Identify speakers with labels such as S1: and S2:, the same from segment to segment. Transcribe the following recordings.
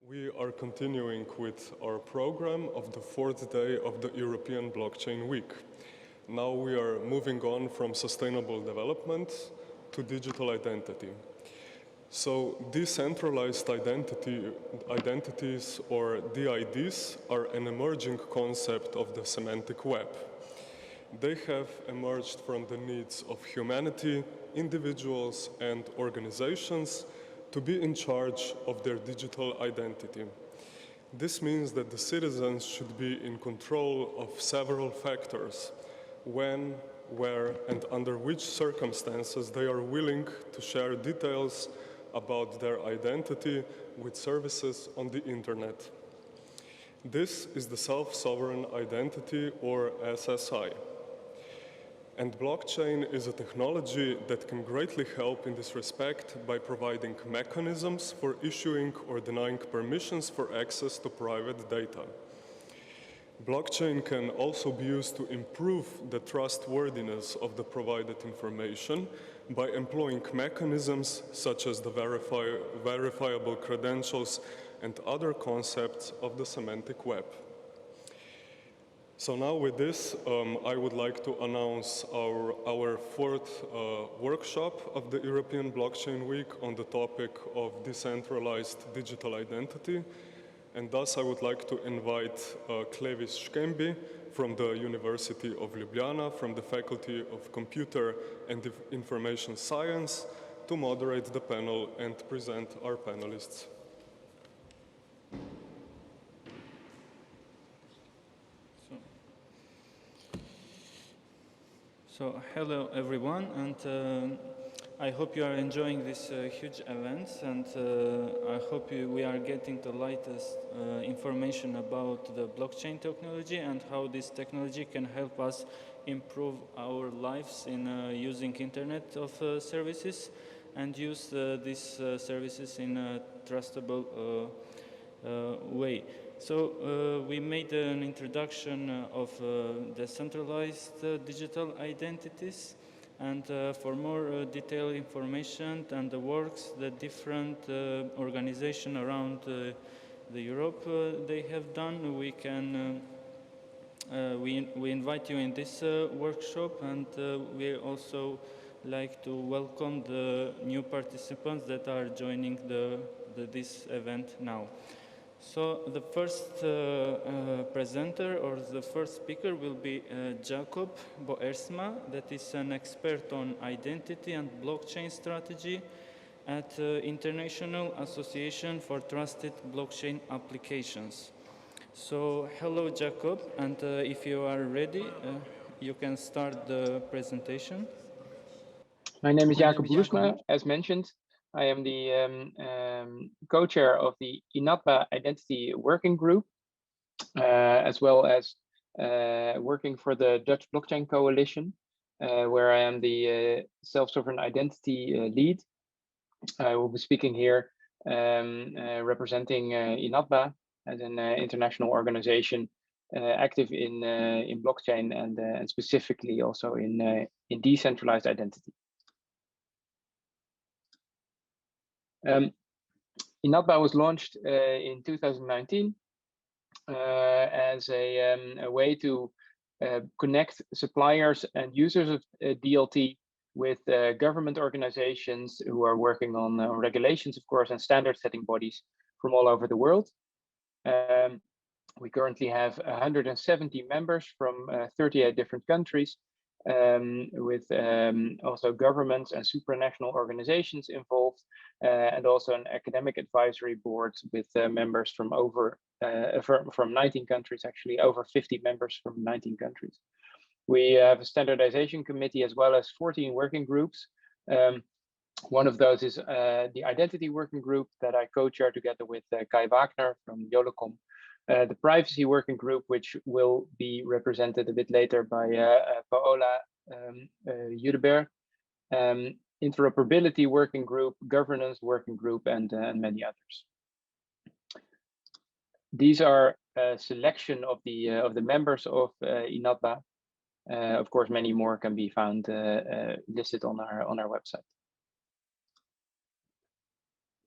S1: We are continuing with our program of the fourth day of the European Blockchain Week. Now we are moving on from sustainable development to digital identity. So decentralized identities or DIDs are an emerging concept of the semantic web. They have emerged from the needs of humanity, individuals, and organizations to be in charge of their digital identity. This means that the citizens should be in control of several factors: when, where, and under which circumstances they are willing to share details about their identity with services on the internet. This is the self-sovereign identity, or SSI. And blockchain is a technology that can greatly help in this respect by providing mechanisms for issuing or denying permissions for access to private data. Blockchain can also be used to improve the trustworthiness of the provided information by employing mechanisms such as the verifiable credentials and other concepts of the semantic web. So now with this, I would like to announce our fourth workshop of the European Blockchain Week on the topic of decentralized digital identity. And thus I would like to invite Klevis Škembi from the University of Ljubljana, from the Faculty of Computer and Information Science, to moderate the panel and present our panelists.
S2: So hello everyone, and I hope you are enjoying this huge event, and I hope we are getting the latest information about the blockchain technology and how this technology can help us improve our lives in using Internet of services and use these services in a trustable way. So we made an introduction of decentralized digital identities, and for more detailed information and the works that different organizations around the Europe they have done, we can we invite you in this workshop, and we also like to welcome the new participants that are joining this event now. So the first presenter or the first speaker will be Jacob Boersma, that is an expert on identity and blockchain strategy at International Association for Trusted Blockchain Applications. So hello Jacob, and if you are ready, you can start the presentation.
S3: My name is Jacob Boersma, as mentioned. I am the co-chair of the INATBA Identity Working Group, as well as working for the Dutch Blockchain Coalition, where I am the self-sovereign identity lead. I will be speaking here representing INATBA as an international organization active in blockchain and specifically also in decentralized identity. INATBA was launched in 2019 as a way to connect suppliers and users of DLT with government organizations who are working on regulations, of course, and standard setting bodies from all over the world. We currently have 170 members from 38 different countries, with also governments and supranational organizations involved, and also an academic advisory board with members from from 19 countries, actually over 50 members from 19 countries. We have a standardization committee as well as 14 working groups. One of those is the identity working group that I co-chair together with Kai Wagner from Yolocom. The privacy working group, which will be represented a bit later by Paola Judebert, interoperability working group, governance working group, and many others. These are a selection of the members of INATBA. Of course, many more can be found listed on our website.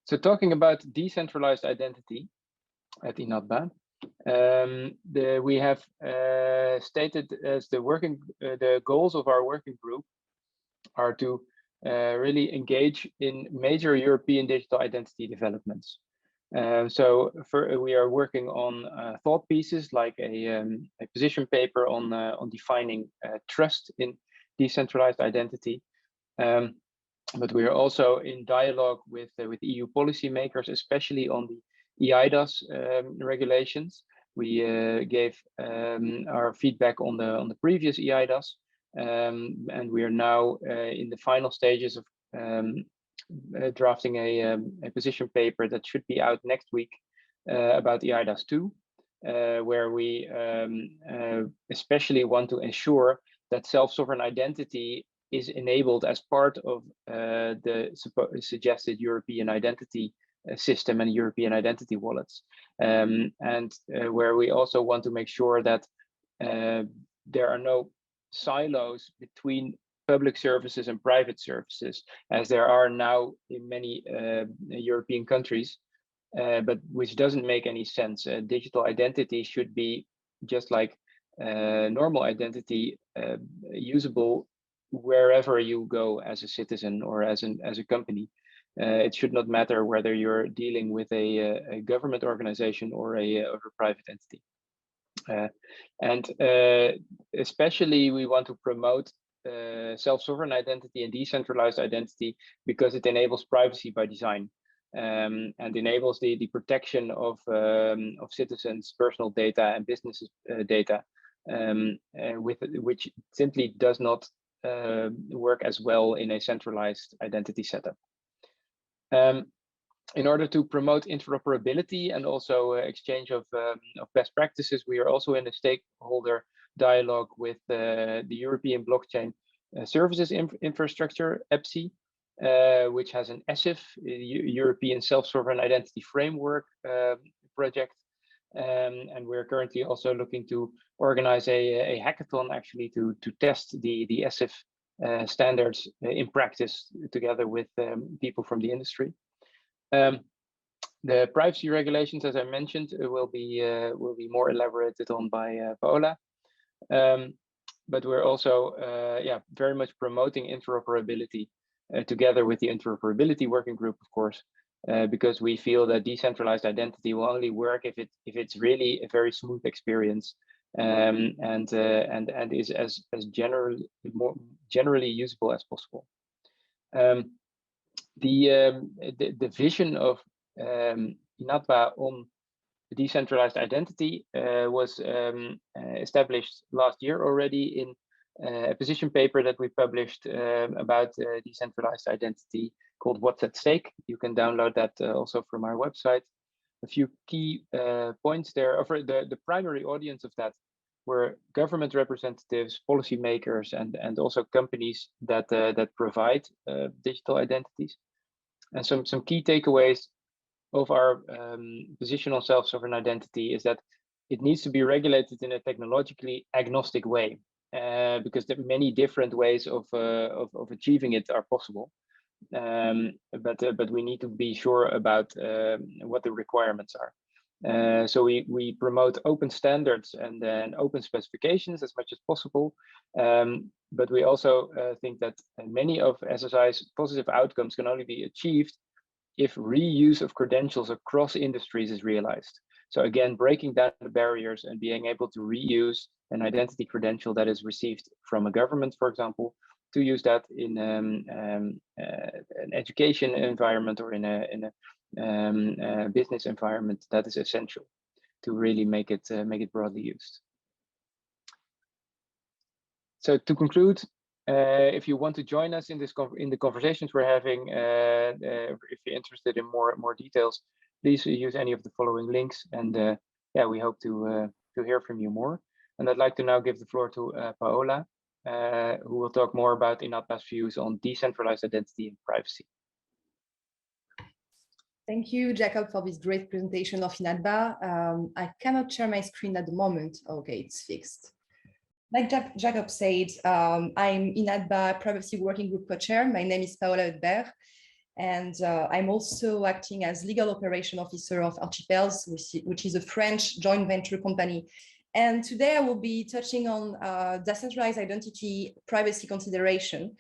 S3: So talking about decentralized identity, at INATBA. We have stated as the goals of our working group are to really engage in major European digital identity developments. We are working on thought pieces like a position paper on defining trust in decentralized identity. But we are also in dialogue with EU policymakers, especially on the EIDAS regulations. We gave our feedback on the previous EIDAS, and we are now in the final stages of drafting a position paper that should be out next week about EIDAS 2, where we especially want to ensure that self-sovereign identity is enabled as part of the suggested European identity system and European identity wallets, and where we also want to make sure that there are no silos between public services and private services, as there are now in many European countries, but which doesn't make any sense. Digital identity should be just like normal identity, usable wherever you go as a citizen or as a company. It should not matter whether you're dealing with a government organization or a private entity. Especially we want to promote self-sovereign identity and decentralized identity because it enables privacy by design, and enables the protection of citizens' personal data and business data, which simply does not work as well in a centralized identity setup. In order to promote interoperability and also exchange of best practices, we are also in a stakeholder dialogue with the European Blockchain Services Infrastructure, EPSI, which has an ESIF, European Self-Sovereign Identity Framework project. And we're currently also looking to organize a hackathon actually to test the ESIF standards in practice together with people from the industry. The privacy regulations, as I mentioned, will be more elaborated on by Paola. But we're also very much promoting interoperability together with the interoperability working group, of course, because we feel that decentralized identity will only work if it's really a very smooth experience, and is as generally usable as possible. The vision of INATBA on decentralized identity was established last year already in a position paper that we published about decentralized identity called What's at Stake. You can download that also from our website. A few key points there. The primary audience of that were government representatives, policymakers, and also companies that provide digital identities. And some key takeaways of our position on self-sovereign identity is that it needs to be regulated in a technologically agnostic way, because there are many different ways of achieving it are possible. But we need to be sure about what the requirements are. So we promote open standards and then open specifications as much as possible. But we also think that many of SSI's positive outcomes can only be achieved if reuse of credentials across industries is realized. So again, breaking down the barriers and being able to reuse an identity credential that is received from a government, for example, to use that in an education environment or in a business environment, that is essential to really make it broadly used. So to conclude, if you want to join us in the conversations we're having, if you're interested in more details, please use any of the following links, and we hope to hear from you more. And I'd like to now give the floor to Paola, who will talk more about INATBA's views on decentralized identity and privacy.
S4: Thank you, Jacob, for this great presentation of INATBA. I cannot share my screen at the moment. Okay, it's fixed. Like Jacob said, I'm INATBA Privacy Working Group Co-Chair. My name is Paola Hudbert, And I'm also acting as legal operation officer of Archipels, which is a French joint venture company. And today I will be touching on decentralized identity privacy consideration,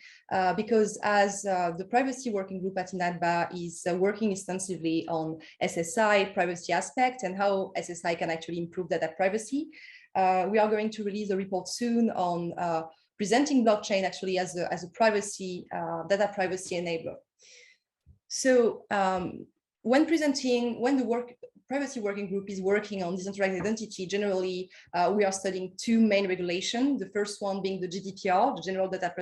S4: because as the privacy working group at INATBA is working extensively on SSI privacy aspect and how SSI can actually improve data privacy. We are going to release a report soon on presenting blockchain actually as a privacy, data privacy enabler. So when the privacy working group is working on decentralized identity, generally we are studying two main regulations. The first one being the GDPR, the General Data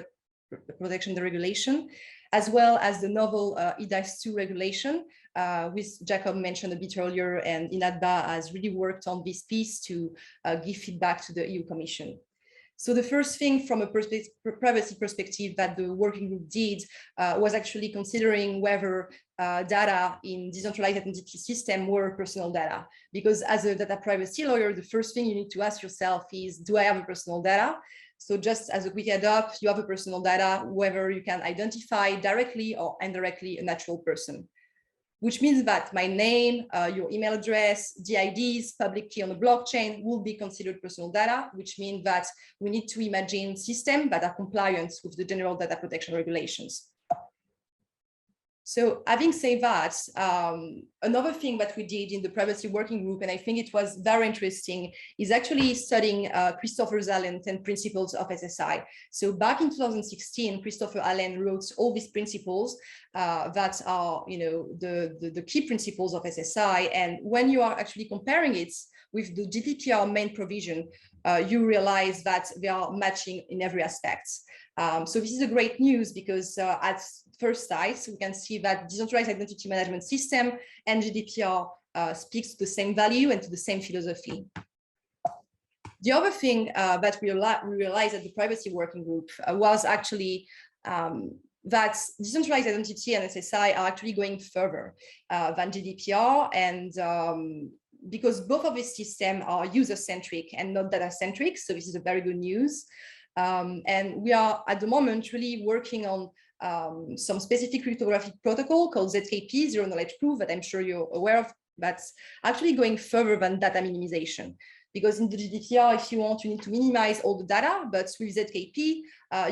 S4: Protection Regulation, as well as the novel eDICE2 regulation, which Jacob mentioned a bit earlier, and INATBA has really worked on this piece to give feedback to the EU Commission. So the first thing from a privacy perspective that the working group did was actually considering whether data in decentralized identity system were personal data. Because as a data privacy lawyer, the first thing you need to ask yourself is, do I have a personal data? So just as a quick head up, you have a personal data, whether you can identify directly or indirectly a natural person. Which means that my name, your email address, DIDs, public key on the blockchain will be considered personal data, which means that we need to imagine systems that are compliant with the general data protection regulations. So having said that, another thing that we did in the privacy working group, and I think it was very interesting, is actually studying Christopher Allen's 10 principles of SSI. So back in 2016, Christopher Allen wrote all these principles that are, the key principles of SSI. And when you are actually comparing it with the GDPR main provision, you realize that they are matching in every aspect. So this is a great news because at first sight, we can see that decentralized identity management system and GDPR speaks to the same value and to the same philosophy. The other thing that we realized at the privacy working group was actually that decentralized identity and SSI are actually going further than GDPR, and because both of these systems are user-centric and not data-centric, so this is a very good news. And we are at the moment really working on some specific cryptographic protocol called ZKP, Zero Knowledge Proof, that I'm sure you're aware of, that's actually going further than data minimization. Because in the GDPR, if you want, you need to minimize all the data, but with ZKP,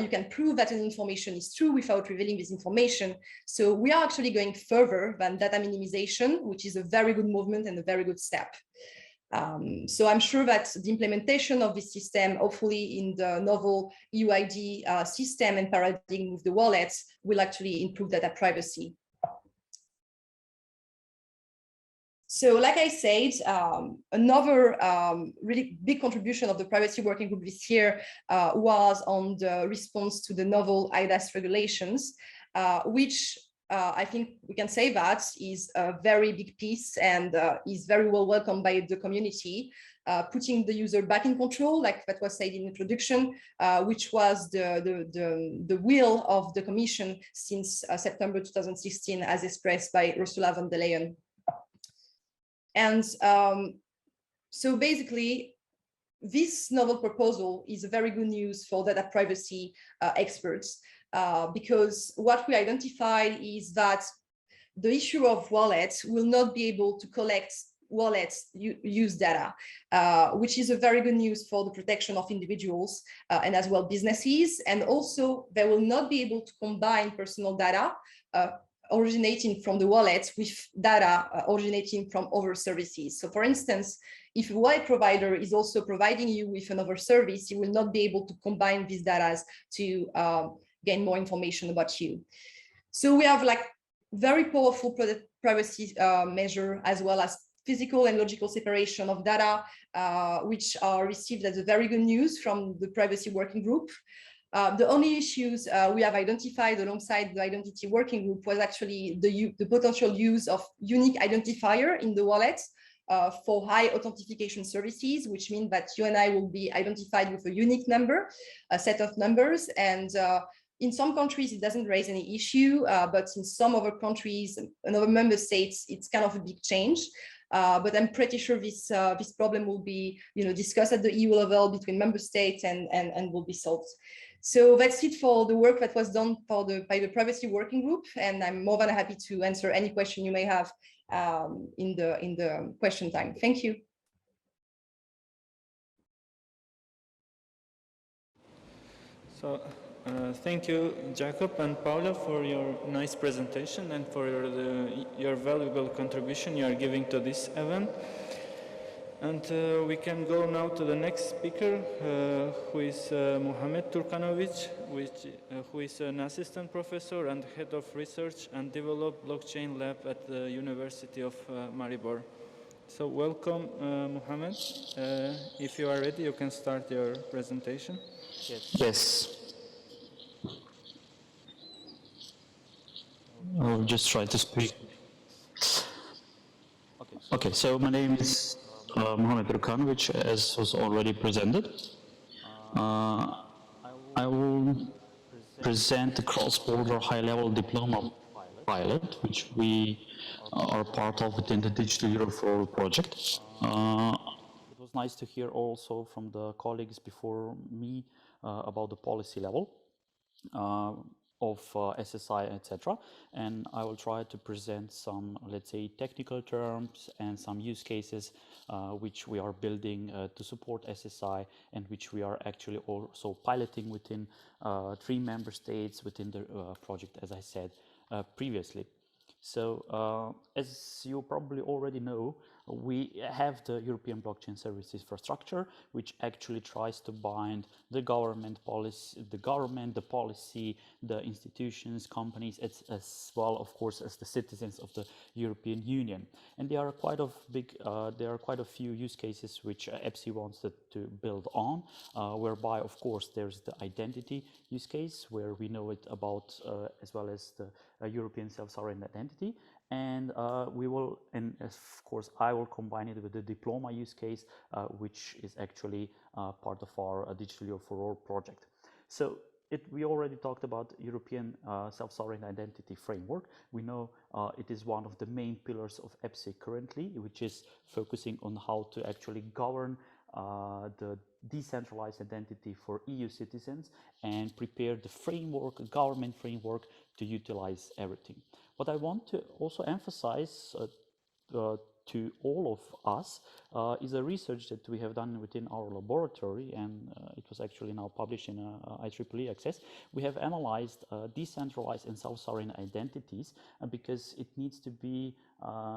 S4: you can prove that an information is true without revealing this information. So we are actually going further than data minimization, which is a very good movement and a very good step. So I'm sure that the implementation of this system, hopefully in the novel UID system and paradigm with the wallets, will actually improve data privacy. So like I said, another really big contribution of the privacy working group this year was on the response to the novel eIDAS regulations, which I think we can say that is a very big piece and is very well welcomed by the community, putting the user back in control, like that was said in the introduction, which was the will of the Commission since September 2016, as expressed by Ursula von der Leyen. And so basically, this novel proposal is a very good news for data privacy experts, because what we identified is that the issue of wallets will not be able to collect wallets use data, which is a very good news for the protection of individuals and as well businesses. And also they will not be able to combine personal data originating from the wallets with data originating from other services. So for instance, if a wallet provider is also providing you with another service, you will not be able to combine these data to gain more information about you. So we have like very powerful privacy measure, as well as physical and logical separation of data, which are received as a very good news from the privacy working group. The only issues we have identified alongside the identity working group was actually the potential use of unique identifier in the wallet for high authentication services, which means that you and I will be identified with a unique number, a set of numbers. And in some countries, it doesn't raise any issue, but in some other countries and other member states, it's kind of a big change. But I'm pretty sure this problem will be discussed at the EU level between member states and will be solved. So that's it for the work that was done by the privacy working group, and I'm more than happy to answer any question you may have in the question time. Thank you.
S2: So thank you, Jacob and Paula, for your nice presentation and for your valuable contribution you are giving to this event. And we can go now to the next speaker, who is Mohamed Turkanovic, who is an assistant professor and head of research and developed blockchain lab at the University of Maribor. So welcome, Mohamed. If you are ready, you can start your presentation.
S5: Yes. I'll just try to speak. Okay, so my name is Mohamed Rukanovic, as was already presented. I will present the cross-border high-level diploma pilot, which we are part of within the Digital Europe for All project. It was nice to hear also from the colleagues before me about the policy level of SSI, etc. And I will try to present some, let's say, technical terms and some use cases which we are building to support SSI and which we are actually also piloting within 3 member states within the project, as I said previously. So as you probably already know, we have the European Blockchain Services Infrastructure, which actually tries to bind the government policy, the policy, the institutions, companies, as well, of course, as the citizens of the European Union. And there are quite a few use cases which EPSI wants to build on, whereby, of course, there's the identity use case, where we know it about, as well as the European self-sovereign identity. And of course, I will combine it with the Diploma use case, which is actually part of our Digital Europe for All project. So we already talked about European self-sovereign identity framework. We know it is one of the main pillars of EPSI currently, which is focusing on how to actually govern the decentralized identity for EU citizens and prepare the framework, government framework, to utilize everything. What I want to also emphasize to all of us is a research that we have done within our laboratory, and it was actually now published in IEEE Access. We have analyzed decentralized and self-sovereign identities because it needs to be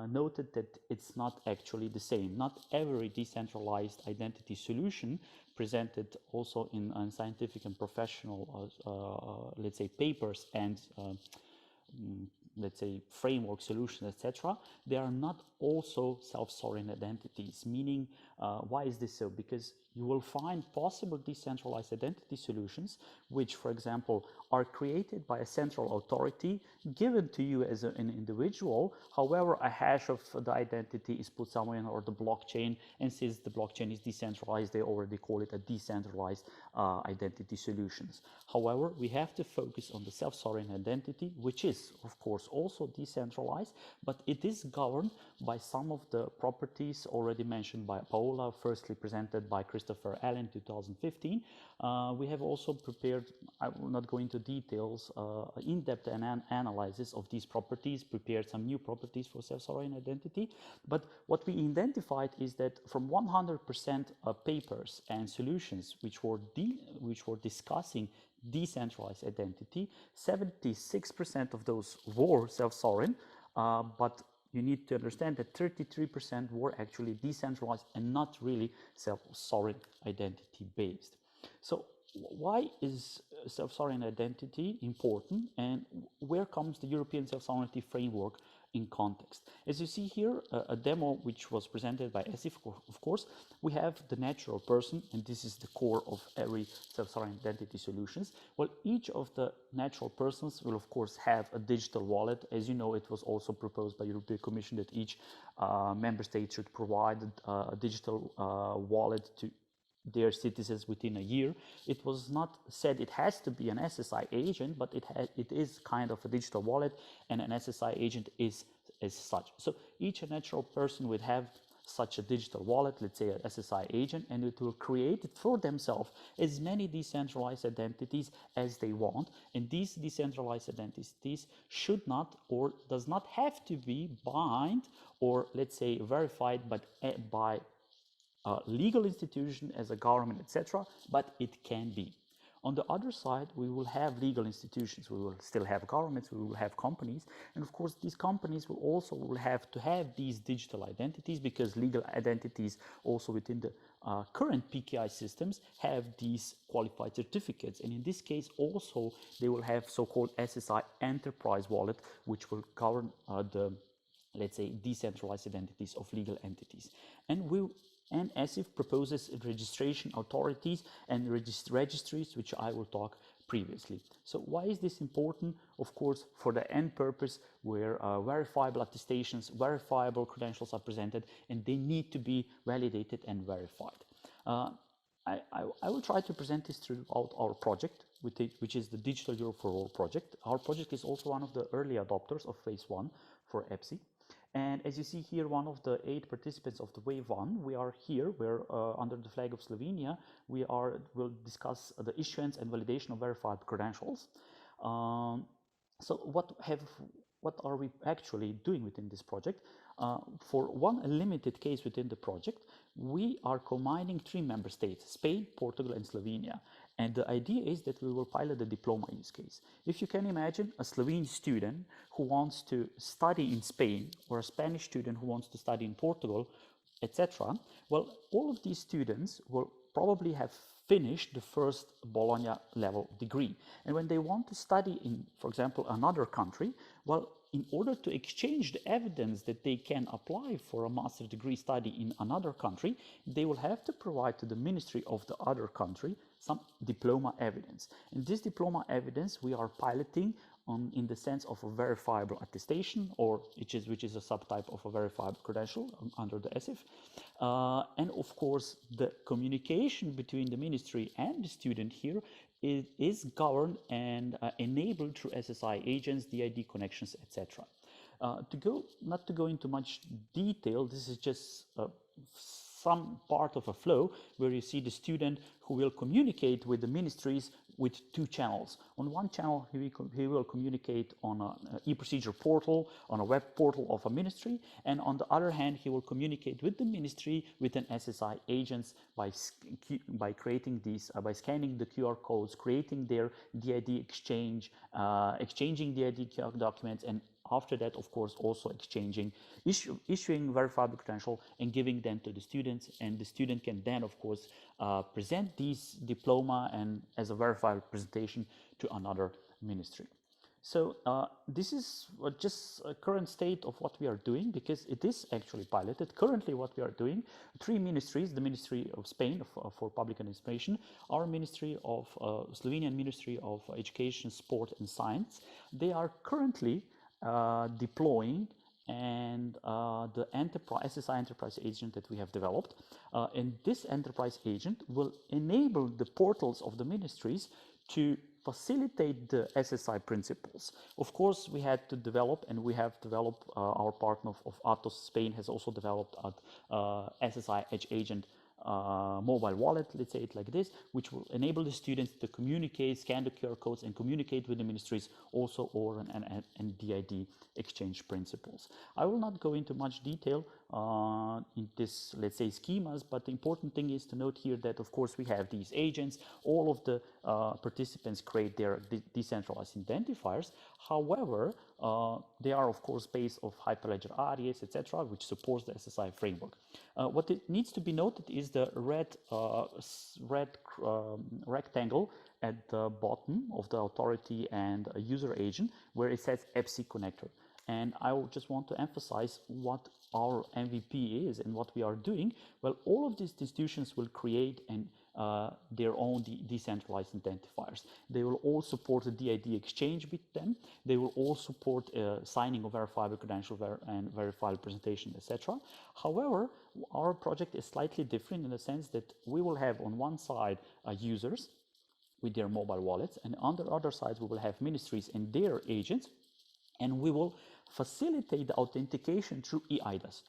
S5: noted that it's not actually the same. Not every decentralized identity solution presented also in scientific and professional, let's say, papers and let's say framework solutions, etc., they are not also self-sovereign identities. Meaning, why is this so? Because you will find possible decentralized identity solutions which, for example, are created by a central authority given to you as an individual. However, a hash of the identity is put somewhere or the blockchain, and since the blockchain is decentralized, they already call it a decentralized identity solutions. However, we have to focus on the self-sovereign identity, which is, of course, also decentralized, but it is governed by some of the properties already mentioned by Paula, firstly presented by Christopher Allen in 2015. We have also prepared, I will not go into details, in-depth analysis of these properties, prepared some new properties for self-sovereign identity. But what we identified is that from 100% papers and solutions which were discussing decentralized identity, 76% of those were self-sovereign, but you need to understand that 33% were actually decentralized and not really self-sovereign identity based. So why is self-sovereign identity important, and where comes the European self-sovereignty framework in context? As you see here, a demo which was presented by ESIF, of course, we have the natural person, and this is the core of every self-sovereign identity solutions. Well, each of the natural persons will, of course, have a digital wallet. As you know, it was also proposed by the European Commission that each member state should provide a digital wallet to their citizens within a year. It was not said it has to be an SSI agent, but it is kind of a digital wallet, and an SSI agent is as such. So each natural person would have such a digital wallet, let's say an SSI agent, and it will create it for themselves as many decentralized identities as they want. And these decentralized identities should not or does not have to be bind or let's say verified by a legal institution as a government, etc., but it can be. On the other side, we will have legal institutions, we will still have governments, we will have companies, and of course these companies will also have to have these digital identities because legal identities also within the current PKI systems have these qualified certificates, and in this case also they will have so-called SSI enterprise wallet, which will govern the, let's say, decentralized identities of legal entities. And ASIF proposes registration authorities and registries, which I will talk previously. So why is this important? Of course, for the end purpose where verifiable attestations, verifiable credentials are presented, and they need to be validated and verified. I will try to present this throughout our project, which is the Digital Europe for All project. Our project is also one of the early adopters of phase 1 for EPSI. And as you see here, one of the 8 participants of the wave 1, we are here, we're under the flag of Slovenia. We'll discuss the issuance and validation of verified credentials. So what are we actually doing within this project? For one limited case within the project, we are combining 3 member states, Spain, Portugal, and Slovenia. And the idea is that we will pilot the diploma use case. If you can imagine a Slovene student who wants to study in Spain, or a Spanish student who wants to study in Portugal, etc., well, all of these students will probably have finished the first Bologna level degree. And when they want to study in, for example, another country, well, in order to exchange the evidence that they can apply for a master's degree study in another country, they will have to provide to the ministry of the other country some diploma evidence. And this diploma evidence we are piloting in the sense of a verifiable attestation, or which is a subtype of a verifiable credential under the ASIF. And of course, the communication between the ministry and the student here is governed and enabled through SSI agents, DID connections, etc. Not to go into much detail, this is just some part of a flow where you see the student who will communicate with the ministries with 2 channels. On one channel, he will communicate on an e-procedure portal, on a web portal of a ministry, and on the other hand, he will communicate with the ministry with an SSI agents by creating these, by scanning the QR codes, creating their DID exchange, exchanging DID documents, and after that, of course, also issuing verifiable credential and giving them to the students, and the student can then, of course, present these diploma and as a verifiable presentation to another ministry. So this is just a current state of what we are doing, because it is actually piloted. Currently what we are doing, 3 ministries, the Ministry of Spain for Public Administration, our Ministry of Slovenian Ministry of Education, Sport and Science, they are currently deploying and the SSI enterprise agent that we have developed. And this enterprise agent will enable the portals of the ministries to facilitate the SSI principles. Of course, we had to develop, and we have developed, our partner of Atos Spain has also developed a SSI Edge agent mobile wallet, let's say it like this, which will enable the students to communicate, scan the QR codes, and communicate with the ministries also over and DID exchange principles. I will not go into much detail in this, let's say, schemas, but the important thing is to note here that, of course, we have these agents. All of the participants create their decentralized identifiers. However, they are, of course, based on Hyperledger ARIES, etc., which supports the SSI framework. What it needs to be noted is the red rectangle at the bottom of the authority and user agent, where it says EPSI connector. And I just want to emphasize what our MVP is and what we are doing. Well, all of these institutions will create their own decentralized identifiers. They will all support the DID exchange with them. They will all support signing of verifiable credential and verifiable presentation, etc. However, our project is slightly different in the sense that we will have on one side users with their mobile wallets, and on the other side we will have ministries and their agents, and we will facilitate the authentication through eIDAS.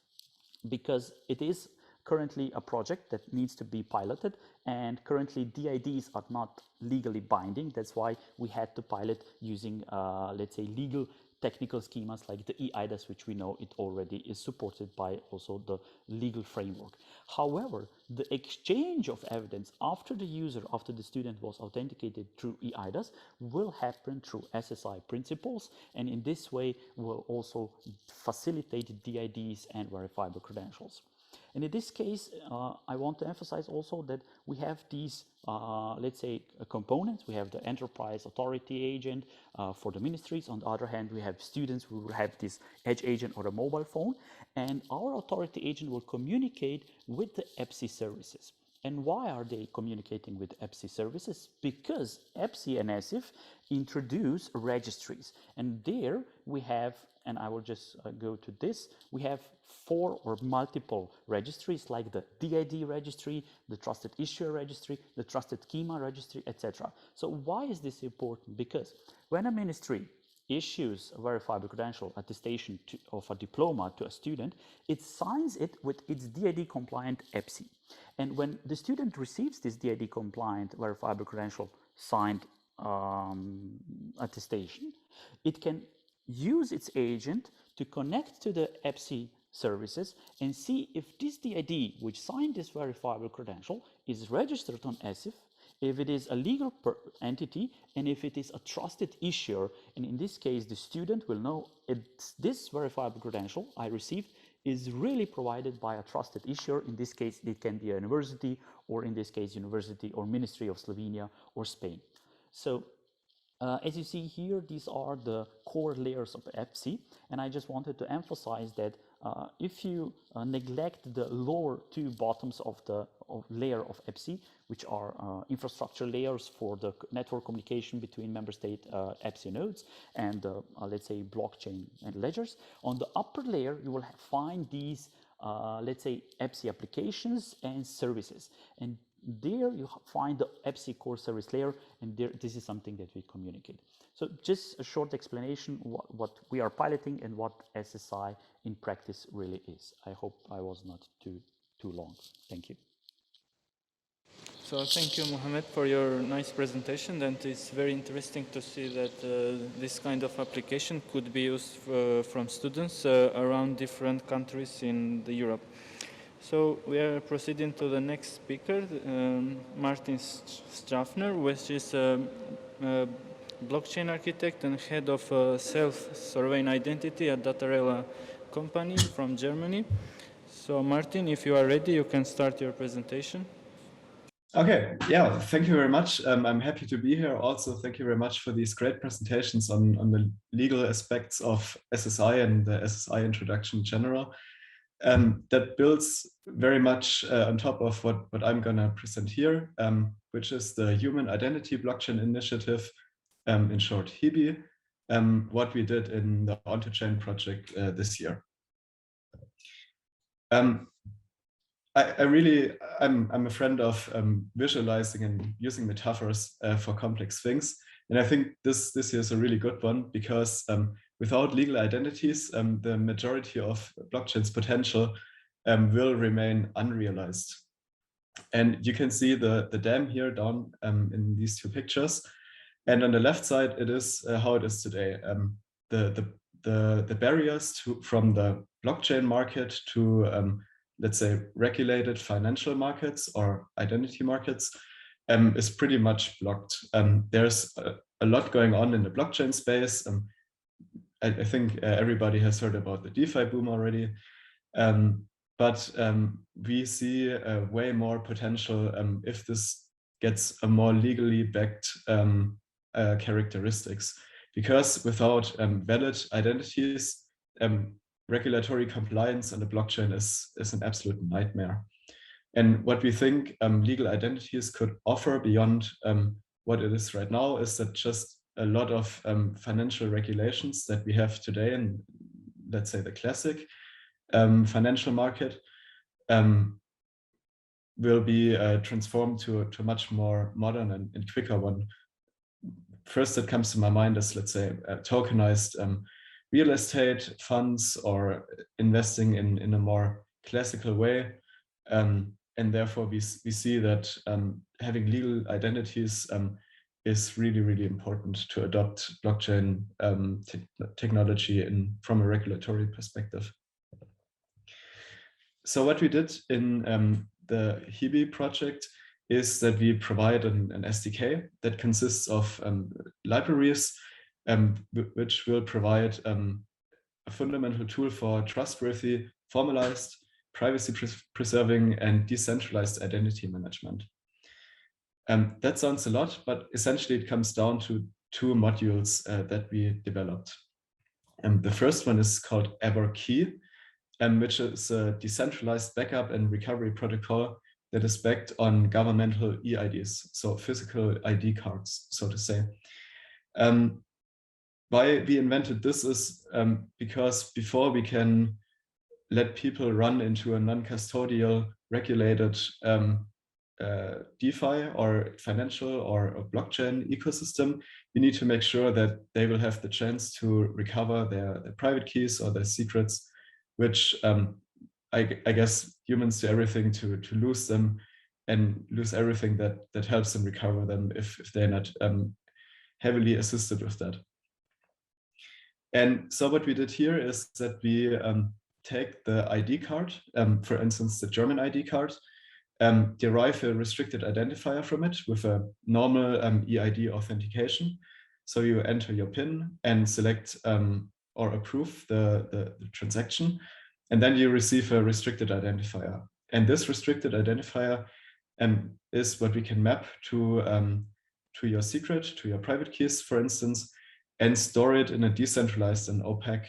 S5: because it is currently a project that needs to be piloted, and currently DIDs are not legally binding. That's why we had to pilot using, let's say, legal technical schemas like the eIDAS, which we know it already is supported by also the legal framework. However, the exchange of evidence after the user, after the student was authenticated through eIDAS, will happen through SSI principles, and in this way will also facilitate DIDs and verifiable credentials. And in this case, I want to emphasize also that we have these, let's say, components. We have the enterprise authority agent for the ministries. On the other hand, we have students who will have this edge agent or a mobile phone. And our authority agent will communicate with the EPSI services. And why are they communicating with EPSI services? Because EPSI and ESIF introduce registries. And there we have, and I will just go to this, we have 4 or multiple registries like the DID registry, the Trusted Issuer registry, the Trusted Schema registry, etc. So why is this important? Because when a ministry issues a verifiable credential attestation of a diploma to a student, it signs it with its DID compliant EPSI. And when the student receives this DID compliant verifiable credential signed attestation, it can use its agent to connect to the EPSI services and see if this DID which signed this verifiable credential is registered on ESIF, if it is a legal entity, and if it is a trusted issuer. And in this case, the student will know it's this verifiable credential I received is really provided by a trusted issuer. In this case, it can be a university, or in this case, university or Ministry of Slovenia or Spain. So as you see here, these are the core layers of EPSI, and I just wanted to emphasize that if you neglect the lower 2 bottoms of the layer of EPSI, which are infrastructure layers for the network communication between member state EPSI nodes and let's say blockchain and ledgers, on the upper layer you will find these let's say EPSI applications and services, and there you find the EPSI core service layer, and there this is something that we communicate. So just a short explanation what we are piloting and what SSI in practice really is. I hope I was not too long. Thank you.
S2: So thank you, Mohammed, for your nice presentation, and it's very interesting to see that this kind of application could be used from students around different countries in Europe. So we are proceeding to the next speaker, Martin Strafner, which is a blockchain architect and head of self-surveying identity at Datarella company from Germany. So Martin, if you are ready, you can start your presentation.
S6: Okay, yeah, thank you very much. I'm happy to be here. Also, thank you very much for these great presentations on the legal aspects of SSI and the SSI introduction in general. That builds very much on top of what I'm going to present here, which is the Human Identity Blockchain Initiative, in short HIBI, what we did in the on-chain project this year. I'm a friend of visualizing and using metaphors for complex things. And I think this year is a really good one, because without legal identities, the majority of blockchain's potential will remain unrealized. And you can see the dam here down in these 2 pictures. And on the left side, it is how it is today. The barriers from the blockchain market to let's say regulated financial markets or identity markets is pretty much blocked. There's a lot going on in the blockchain space. I think everybody has heard about the DeFi boom already, but we see way more potential if this gets a more legally backed characteristics, because without valid identities, regulatory compliance on the blockchain is an absolute nightmare. And what we think legal identities could offer beyond what it is right now is that just a lot of financial regulations that we have today in, let's say, the classic financial market will be transformed to a much more modern and quicker one. First that comes to my mind is, let's say, tokenized real estate funds, or investing in a more classical way. And therefore we see that having legal identities is really, really important to adopt blockchain technology from a regulatory perspective. So what we did in the HIBI project is that we provide an SDK that consists of libraries which will provide a fundamental tool for trustworthy, formalized, privacy-preserving, and decentralized identity management. That sounds a lot, but essentially it comes down to two modules that we developed. The first one is called EverKey, which is a decentralized backup and recovery protocol that is backed on governmental eIDs, so physical ID cards, so to say. Why we invented this is because before we can let people run into a non-custodial regulated DeFi or financial or a blockchain ecosystem, you need to make sure that they will have the chance to recover their private keys or their secrets, which I guess humans do everything to lose them and lose everything that helps them recover them if they're not heavily assisted with that. And so what we did here is that we take the ID card, for instance, the German ID card, derive a restricted identifier from it with a normal eID authentication. So you enter your PIN and select or approve the transaction, and then you receive a restricted identifier. And this restricted identifier is what we can map to your secret, to your private keys, for instance, and store it in a decentralized and opaque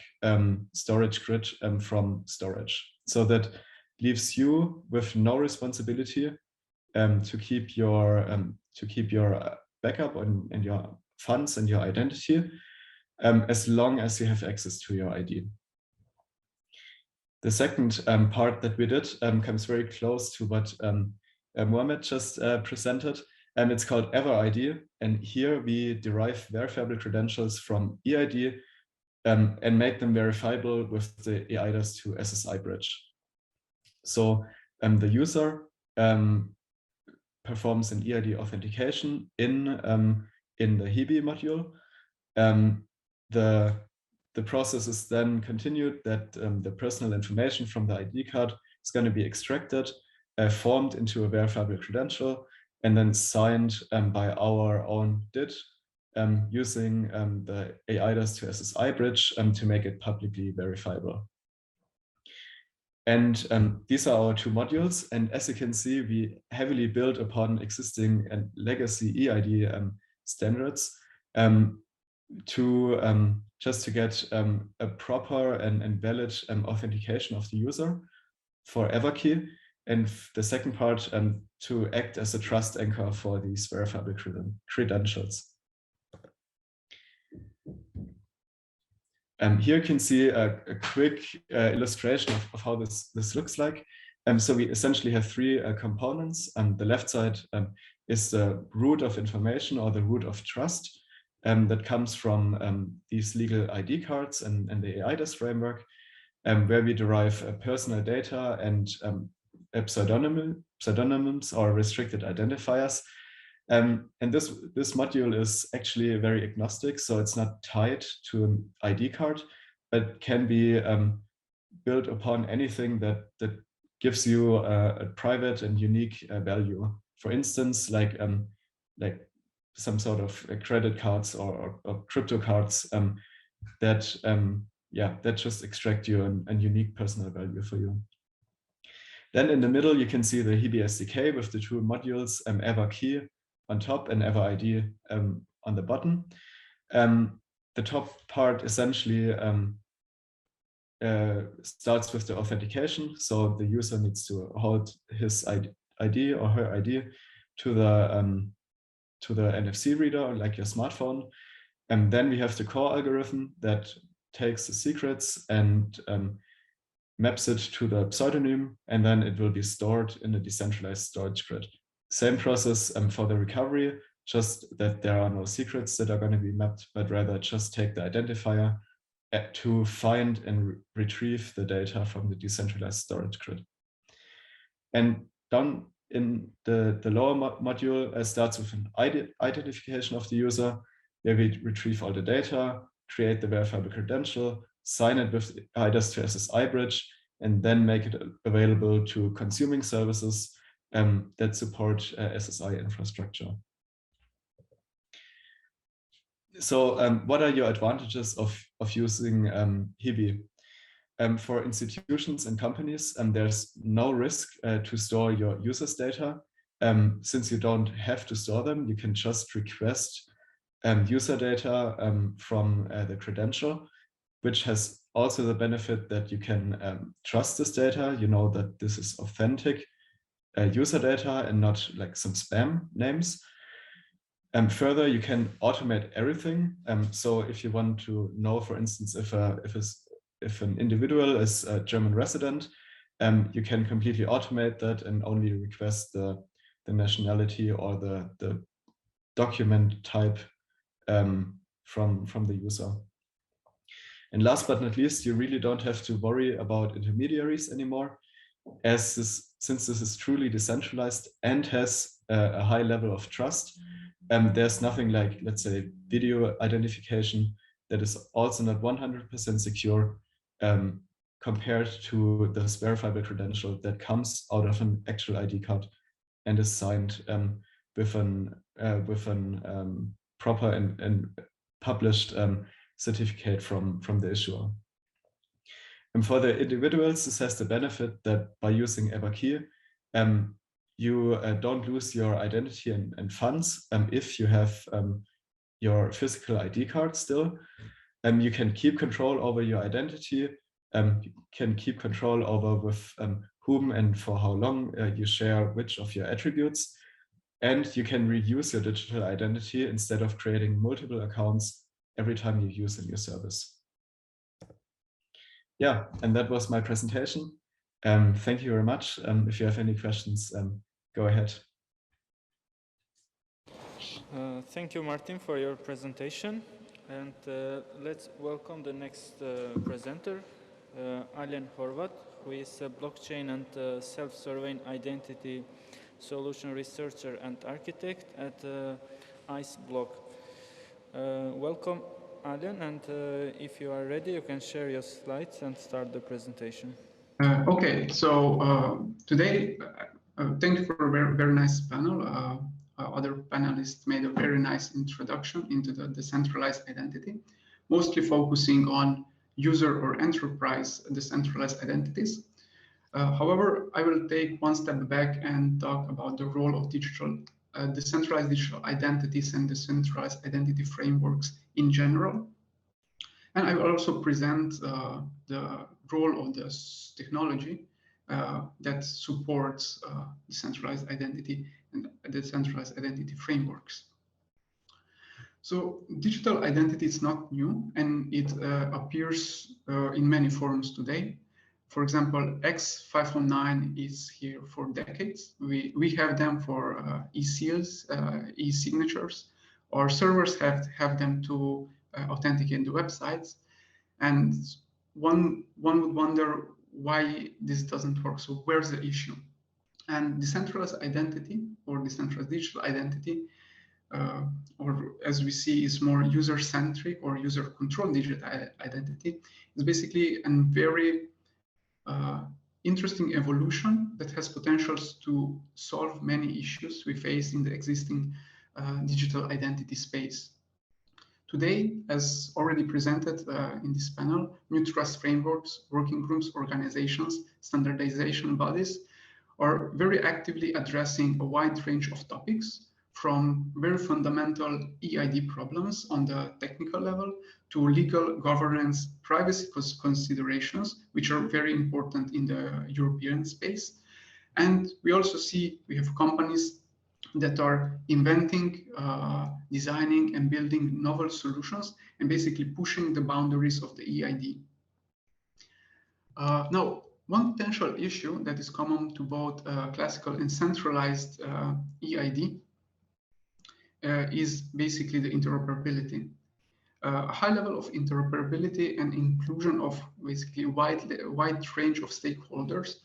S6: storage grid from storage. So that leaves you with no responsibility to keep your backup and your funds and your identity as long as you have access to your ID. The second part that we did comes very close to what Mohammed just presented. It's called EverID, and here we derive verifiable credentials from eID and make them verifiable with the eIDAS to SSI bridge. So the user performs an eID authentication in the HIBI module. The process is then continued that the personal information from the ID card is going to be extracted, formed into a verifiable credential, and then signed by our own DID using the eIDAS to SSI bridge to make it publicly verifiable. And these are our two modules. And as you can see, we heavily build upon existing and legacy eID standards just to get a proper and valid authentication of the user for EverKey. And the second part, to act as a trust anchor for these verifiable credentials. Here you can see a quick illustration of how this looks like. So we essentially have three components. The left side is the root of information or the root of trust that comes from these legal ID cards and the eIDAS framework, where we derive personal data and pseudonyms or restricted identifiers. And this module is actually very agnostic, so it's not tied to an ID card, but can be built upon anything that gives you a private and unique value. For instance, like some sort of credit cards or crypto cards that just extract you a unique personal value for you. Then in the middle, you can see the HIBI SDK with the two modules, EverKey on top and EverID on the bottom. The top part essentially starts with the authentication. So the user needs to hold his ID or her ID to the NFC reader, like your smartphone. And then we have the core algorithm that takes the secrets and maps it to the pseudonym, and then it will be stored in a decentralized storage grid. Same process for the recovery, just that there are no secrets that are going to be mapped, but rather just take the identifier to find and retrieve the data from the decentralized storage grid. And down in the lower module starts with an identification of the user, where we retrieve all the data, create the verifiable credential, sign it with the IDAS to SSI bridge, and then make it available to consuming services that support SSI infrastructure. So what are your advantages of using HIBI? For institutions and companies, there's no risk to store your users' data. Since you don't have to store them, you can just request user data from the credential, which has also the benefit that you can trust this data. You know that this is authentic user data and not like some spam names. Further, you can automate everything. So if you want to know, for instance, if an individual is a German resident, you can completely automate that and only request the nationality or the document type from the user. And last but not least, you really don't have to worry about intermediaries anymore, since this is truly decentralized and has a high level of trust. There's nothing like, let's say, video identification that is also not 100% secure compared to this verifiable credential that comes out of an actual ID card and is signed with an proper and published certificate from the issuer. And for the individuals, this has the benefit that by using EBA-Key, you don't lose your identity and funds if you have your physical ID card still. You can keep control over your identity, you can keep control over with whom and for how long you share which of your attributes, and you can reuse your digital identity instead of creating multiple accounts every time you use a new service. Yeah, and that was my presentation. Thank you very much. If you have any questions, go ahead.
S2: Thank you, Martin, for your presentation. And let's welcome the next presenter, Alen Horvat, who is a blockchain and self-surveying identity solution researcher and architect at ICE Block. Welcome, Alen, and if you are ready, you can share your slides and start the presentation.
S7: Okay, so today, thank you for a very, very nice panel. Other panelists made a very nice introduction into the decentralized identity, mostly focusing on user or enterprise decentralized identities. However, I will take one step back and talk about the role of decentralized digital identities and decentralized identity frameworks in general. And I will also present the role of this technology that supports decentralized identity and decentralized identity frameworks. So digital identity is not new, and it appears in many forms today. For example, X509 is here for decades. We have them for e-seals, e-signatures. Our servers have them to authenticate the websites. And one would wonder why this doesn't work. So where's the issue? And decentralized identity or decentralized digital identity, or as we see, is more user-centric or user-controlled digital identity, is basically a very interesting evolution that has potentials to solve many issues we face in the existing digital identity space. Today, as already presented in this panel, new trust frameworks, working groups, organizations, standardization bodies are very actively addressing a wide range of topics, from very fundamental EID problems on the technical level to legal governance, privacy considerations, which are very important in the European space. And we also see we have companies that are inventing, designing and building novel solutions and basically pushing the boundaries of the EID. Now, one potential issue that is common to both classical and centralized EID is basically the interoperability. a high level of interoperability and inclusion of basically wide range of stakeholders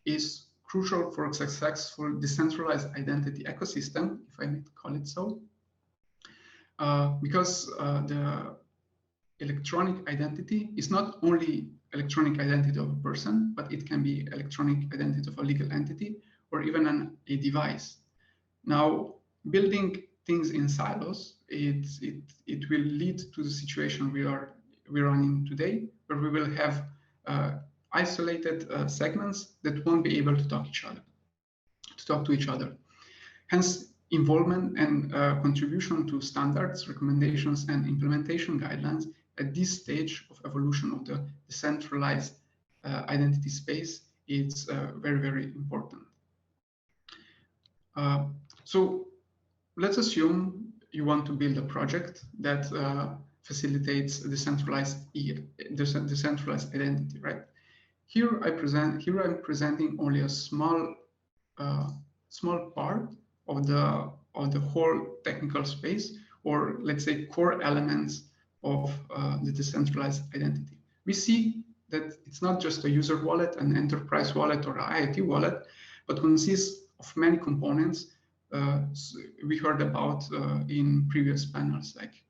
S7: is crucial for a successful decentralized identity ecosystem, if I may call it so, because the electronic identity is not only electronic identity of a person, but it can be electronic identity of a legal entity or even a device. Now, building things in silos, it will lead to the situation we're running today, where we will have isolated segments that won't be able to talk to each other. Hence, involvement and contribution to standards, recommendations, and implementation guidelines at this stage of evolution of the decentralized identity space is very, very important. So let's assume you want to build a project that facilitates decentralized identity, right? Here I'm presenting only a small part of the whole technical space, or let's say core elements of the decentralized identity. We see that it's not just a user wallet, an enterprise wallet, or an IoT wallet, but consists of many components we heard about in previous panels, like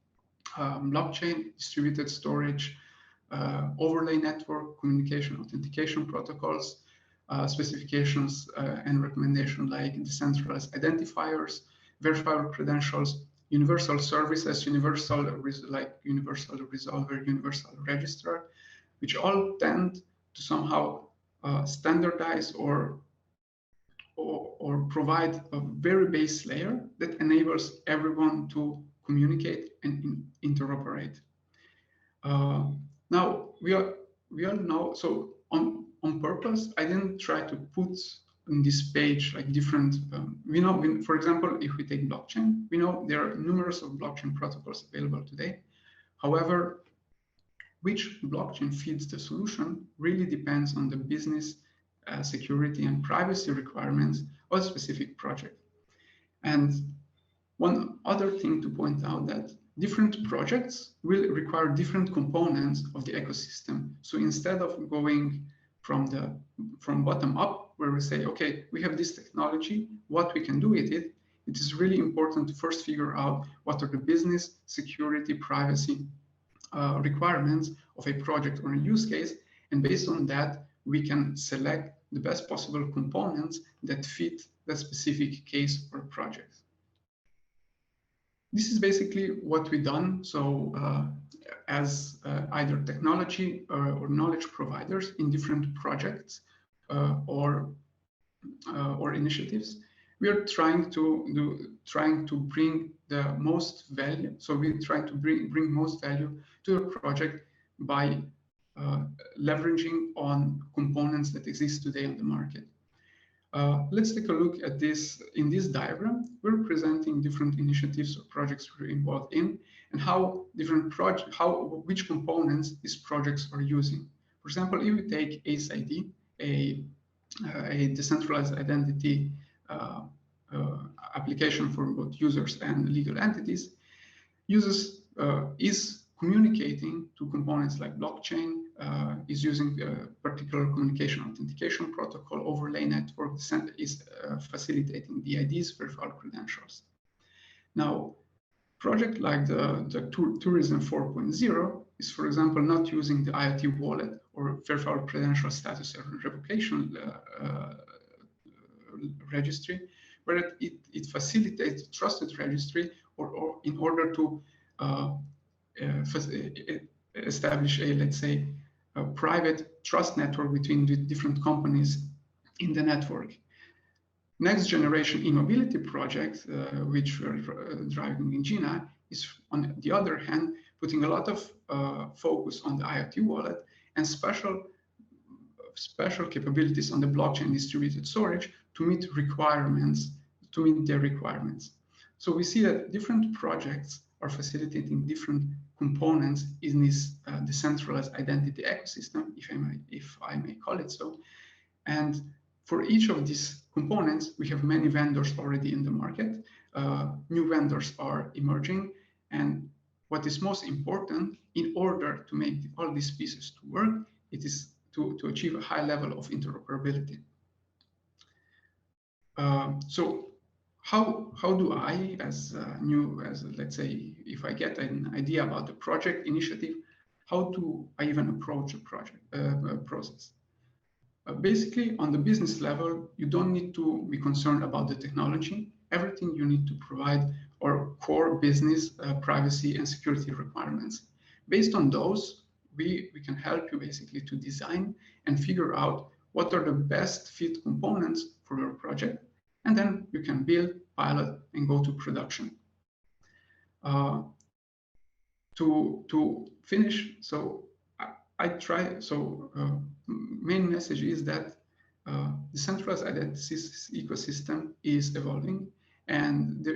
S7: blockchain, distributed storage, overlay network, communication, authentication protocols, specifications and recommendation like decentralized identifiers, verifiable credentials, universal services, universal resolver, universal registrar, which all tend to somehow standardize or provide a very base layer that enables everyone to communicate and interoperate. Now we all know, so on purpose, I didn't try to put on this page like different, we know, for example, if we take blockchain, we know there are numerous of blockchain protocols available today. However, which blockchain fits the solution really depends on the business security and privacy requirements of a specific project. And one other thing to point out that different projects will require different components of the ecosystem. So instead of going from bottom up, where we say, okay, we have this technology, what we can do with it, it is really important to first figure out what are the business, security, privacy requirements of a project or a use case. And based on that, we can select the best possible components that fit the specific case or project. This is basically what we've done. So as either technology or knowledge providers in different projects or initiatives, we are trying to bring the most value. So we try to bring most value to a project by leveraging on components that exist today on the market. Let's take a look at this. In this diagram, we're presenting different initiatives or projects we're involved in, and how which components these projects are using. For example, if we take ACE ID, a decentralized identity application for both users and legal entities, is communicating to components like blockchain, is using a particular communication authentication protocol, overlay network, is facilitating DIDs, verifiable credentials. Now, project like the Tourism 4.0 is, for example, not using the IoT wallet or verifiable credential status revocation registry, where it facilitates trusted registry or in order to establish a, let's say, a private trust network between the different companies in the network. Next generation e-mobility project, which we're driving in GINA, is on the other hand, putting a lot of focus on the IoT wallet and special capabilities on the blockchain distributed storage to meet their requirements. So we see that different projects are facilitating different components in this decentralized identity ecosystem, if I may call it so. And for each of these components, we have many vendors already in the market. New vendors are emerging. And what is most important in order to make all these pieces to work, it is to achieve a high level of interoperability. So how do I, let's say, if I get an idea about the project initiative, how do I even approach a project process? Basically, on the business level, you don't need to be concerned about the technology. Everything you need to provide are core business privacy and security requirements. Based on those, we can help you basically to design and figure out what are the best fit components for your project. And then you can build, pilot, and go to production. To finish, so main message is that decentralized identities ecosystem is evolving, and the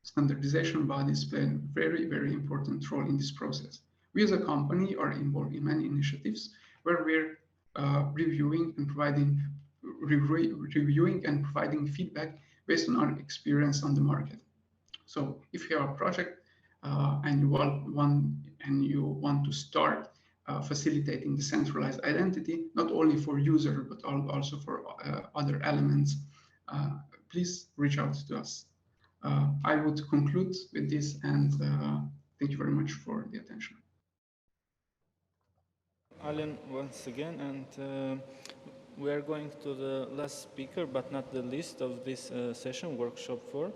S7: standardization bodies play a very, very important role in this process. We as a company are involved in many initiatives where we're reviewing and providing feedback based on our experience on the market. So if you have a project and you want to start facilitating decentralized identity, not only for user, but also for other elements, please reach out to us. I would conclude with this, and thank you very much for the attention.
S2: Alan, once again, and we are going to the last speaker, but not the least of this session, workshop 4,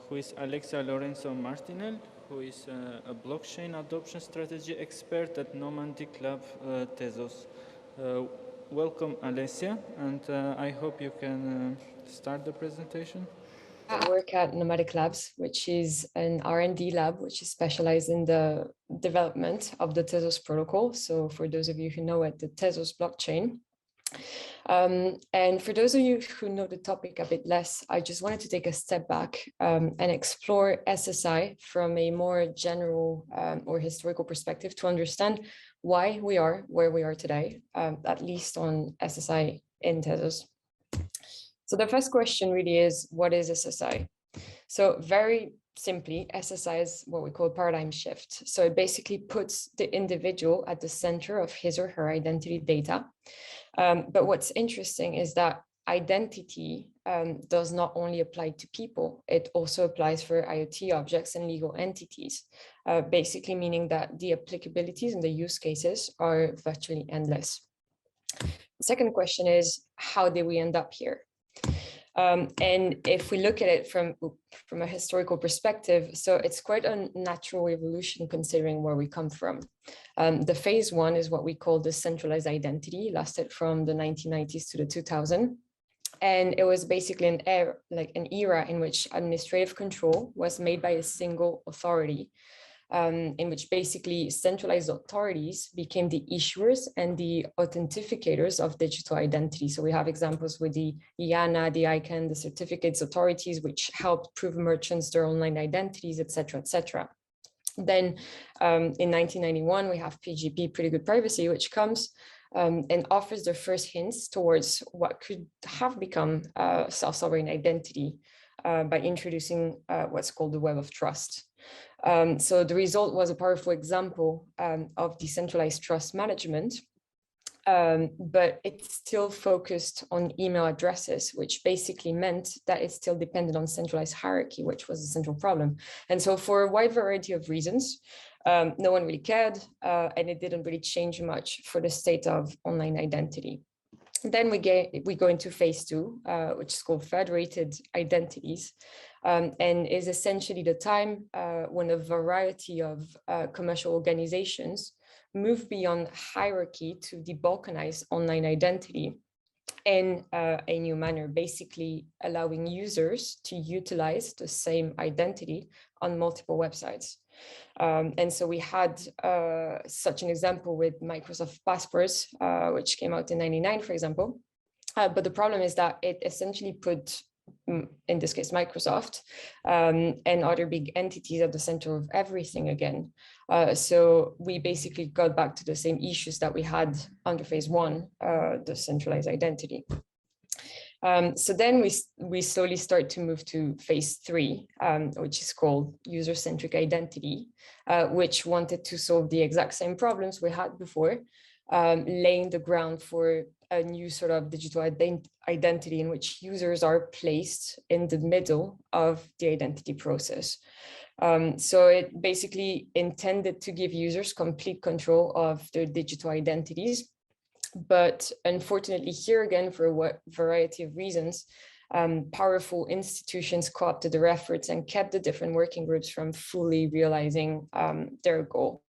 S2: who is Alexia Lorenzo Martinel, who is a blockchain adoption strategy expert at Nomadic Lab Tezos. Welcome, Alexia, and I hope you can start the presentation.
S8: I work at Nomadic Labs, which is an R&D lab, which is specialized in the development of the Tezos protocol. So for those of you who know it, the Tezos blockchain. And for those of you who know the topic a bit less, I just wanted to take a step back and explore SSI from a more general or historical perspective to understand why we are where we are today, at least on SSI in Tezos. So the first question really is, what is SSI? So very simply, SSI is what we call paradigm shift. So it basically puts the individual at the center of his or her identity data. But what's interesting is that identity does not only apply to people, it also applies for IoT objects and legal entities, basically meaning that the applicabilities and the use cases are virtually endless. The second question is, how did we end up here? And if we look at it from a historical perspective, so it's quite a natural evolution considering where we come from. The phase one is what we call decentralized identity, lasted from the 1990s to the 2000s. And it was basically an era in which administrative control was made by a single authority, in which basically centralized authorities became the issuers and the authentificators of digital identity. So we have examples with the IANA, the ICANN, the certificates authorities, which helped prove merchants their online identities, etc., etc. Then in 1991, we have PGP, Pretty Good Privacy, which comes and offers the first hints towards what could have become self-sovereign identity by introducing what's called the Web of Trust. So the result was a powerful example of decentralized trust management, but it's still focused on email addresses, which basically meant that it still depended on centralized hierarchy, which was a central problem. And so for a wide variety of reasons, no one really cared, and it didn't really change much for the state of online identity. Then we go into phase two, which is called federated identities, and is essentially the time when a variety of commercial organizations move beyond hierarchy to debalkanize online identity in a new manner, basically allowing users to utilize the same identity on multiple websites. And so we had such an example with Microsoft Passports, which came out in '99, for example. But the problem is that it essentially put, in this case, Microsoft and other big entities at the center of everything again. So we basically got back to the same issues that we had under phase one, the centralized identity. So then we slowly start to move to phase 3, which is called user-centric identity, which wanted to solve the exact same problems we had before, laying the ground for a new sort of digital identity in which users are placed in the middle of the identity process. So it basically intended to give users complete control of their digital identities. But unfortunately, here again, for a variety of reasons, powerful institutions co-opted their efforts and kept the different working groups from fully realizing their goal.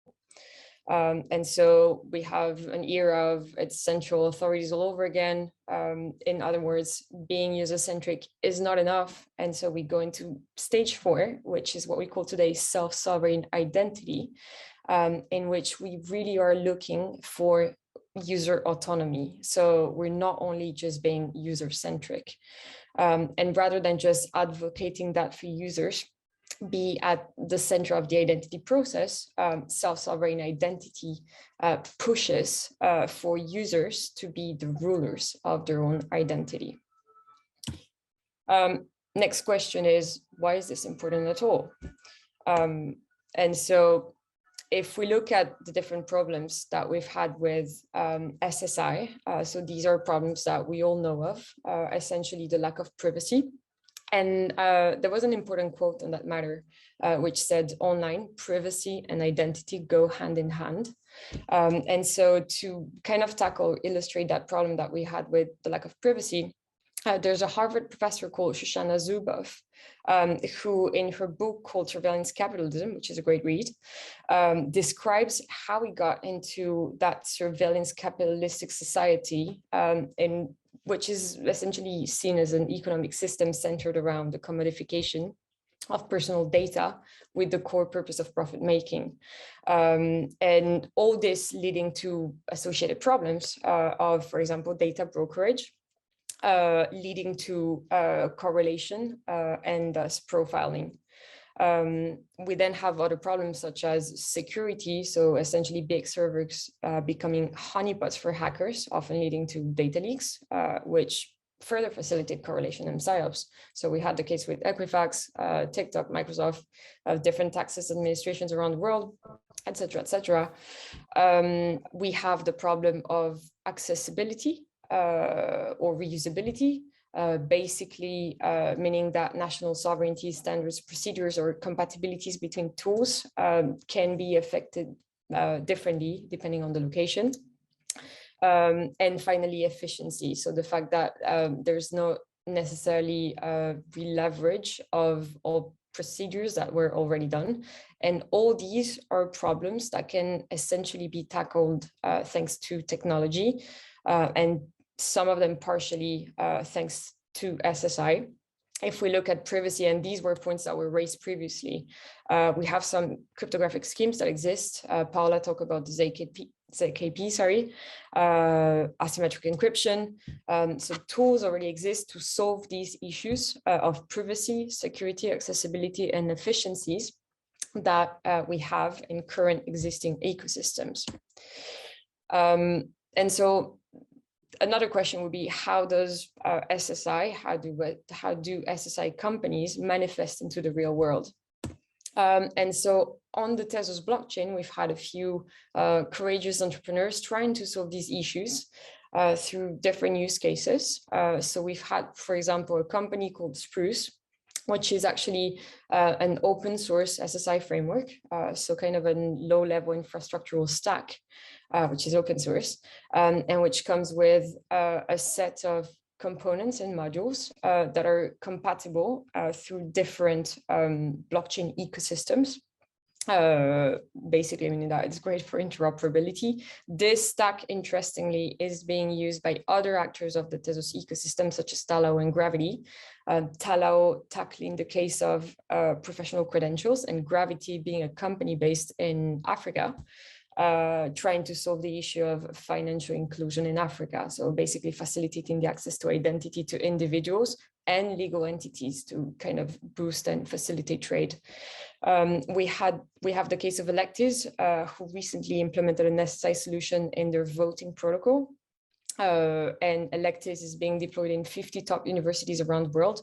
S8: And so we have an era of its central authorities all over again. In other words, being user-centric is not enough. And so we go into stage 4, which is what we call today self-sovereign identity, in which we really are looking for user autonomy. So we're not only just being user-centric, and rather than just advocating that for users be at the center of the identity process, self-sovereign identity pushes for users to be the rulers of their own identity. Next question is, why is this important at all? And so if we look at the different problems that we've had with SSI, so these are problems that we all know of, essentially the lack of privacy. And there was an important quote on that matter, which said, online privacy and identity go hand in hand. And so to kind of illustrate that problem that we had with the lack of privacy, there's a Harvard professor called Shoshana Zuboff, who in her book called Surveillance Capitalism, which is a great read, describes how we got into that surveillance capitalistic society, which is essentially seen as an economic system centered around the commodification of personal data with the core purpose of profit making. And all this leading to associated problems of, for example, data brokerage, leading to correlation and thus profiling. We then have other problems such as security, so essentially big servers becoming honeypots for hackers, often leading to data leaks, which further facilitate correlation and psyops. So we had the case with Equifax, TikTok, Microsoft, different taxes administrations around the world, etc., etc. We have the problem of accessibility or reusability, basically meaning that national sovereignty standards, procedures, or compatibilities between tools can be affected differently depending on the location. And finally, efficiency. So the fact that there's no necessarily re-leverage of all procedures that were already done. And all these are problems that can essentially be tackled thanks to technology, and some of them partially thanks to SSI. If we look at privacy, and these were points that were raised previously, we have some cryptographic schemes that exist. Paula talked about the ZKP, asymmetric encryption. So tools already exist to solve these issues of privacy, security, accessibility, and efficiencies that we have in current existing ecosystems. And so another question would be, how does SSI, how do SSI companies manifest into the real world? And so on the Tezos blockchain, we've had a few courageous entrepreneurs trying to solve these issues through different use cases. So we've had, for example, a company called Spruce, which is actually an open source SSI framework, so kind of a low-level infrastructural stack, which is open source, and which comes with a set of components and modules that are compatible through different blockchain ecosystems. Basically meaning that it's great for interoperability. This stack, interestingly, is being used by other actors of the Tezos ecosystem, such as Talao and Gravity. Talao tackling the case of professional credentials, and Gravity being a company based in Africa, trying to solve the issue of financial inclusion in Africa. So basically facilitating the access to identity to individuals and legal entities to kind of boost and facilitate trade. We have the case of Electives, who recently implemented an SSI solution in their voting protocol. and Electis is being deployed in 50 top universities around the world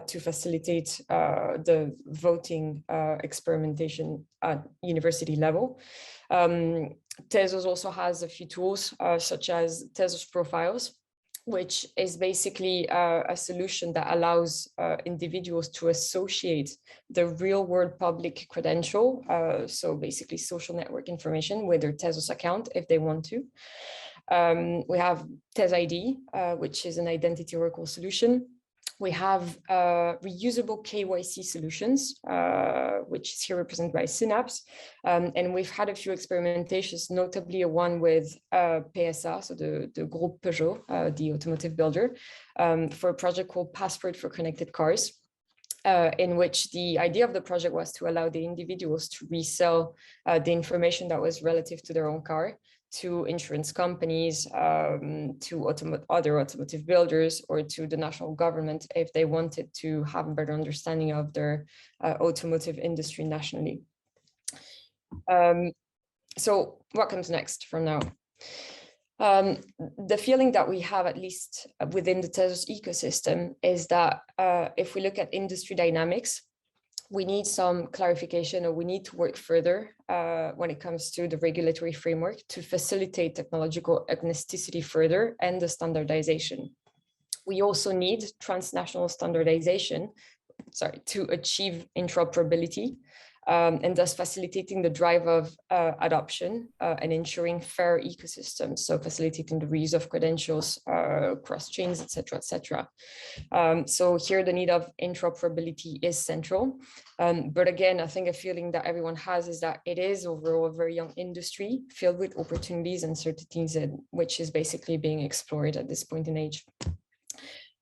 S8: to facilitate the voting experimentation at university level. Tezos also has a few tools such as Tezos Profiles, which is basically a solution that allows individuals to associate the real world public credential, so basically social network information, with their Tezos account if they want to. We have TezID, which is an identity oracle solution. We have reusable KYC solutions, which is here represented by Synapse. And we've had a few experimentations, notably one with PSA, so the Groupe Peugeot, the automotive builder, for a project called Passport for Connected Cars, in which the idea of the project was to allow the individuals to resell the information that was relative to their own car to insurance companies, to other automotive builders, or to the national government if they wanted to have a better understanding of their automotive industry nationally. So what comes next from now? The feeling that we have, at least within the Tezos ecosystem, is that if we look at industry dynamics, we need some clarification, or we need to work further when it comes to the regulatory framework to facilitate technological agnosticity further and the standardization. We also need transnational standardization, to achieve interoperability, and thus facilitating the drive of adoption and ensuring fair ecosystems, so facilitating the reuse of credentials across chains, etc., etc. So here the need of interoperability is central. But again, I think a feeling that everyone has is that it is overall a very young industry filled with opportunities and uncertainties, which is basically being explored at this point in age.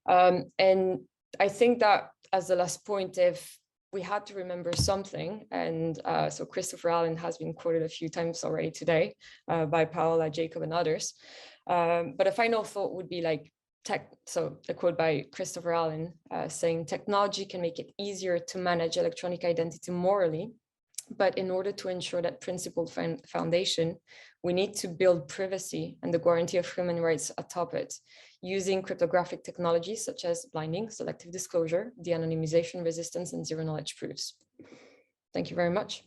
S8: And I think that as the last point, if we had to remember something, and so Christopher Allen has been quoted a few times already today by Paola, Jacob, and others. But a final thought would be like, so a quote by Christopher Allen saying, technology can make it easier to manage electronic identity morally, but in order to ensure that principled foundation, we need to build privacy and the guarantee of human rights atop it, using cryptographic technologies such as blinding, selective disclosure, de-anonymization, resistance, and zero knowledge proofs. Thank you very much.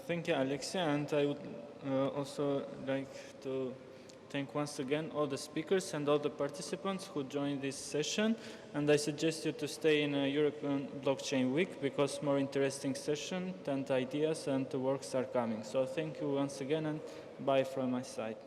S2: Thank you, Alexia, and I would also like to thank once again all the speakers and all the participants who joined this session. And I suggest you to stay in a European Blockchain Week, because more interesting sessions and ideas and works are coming. So thank you once again, and bye from my side.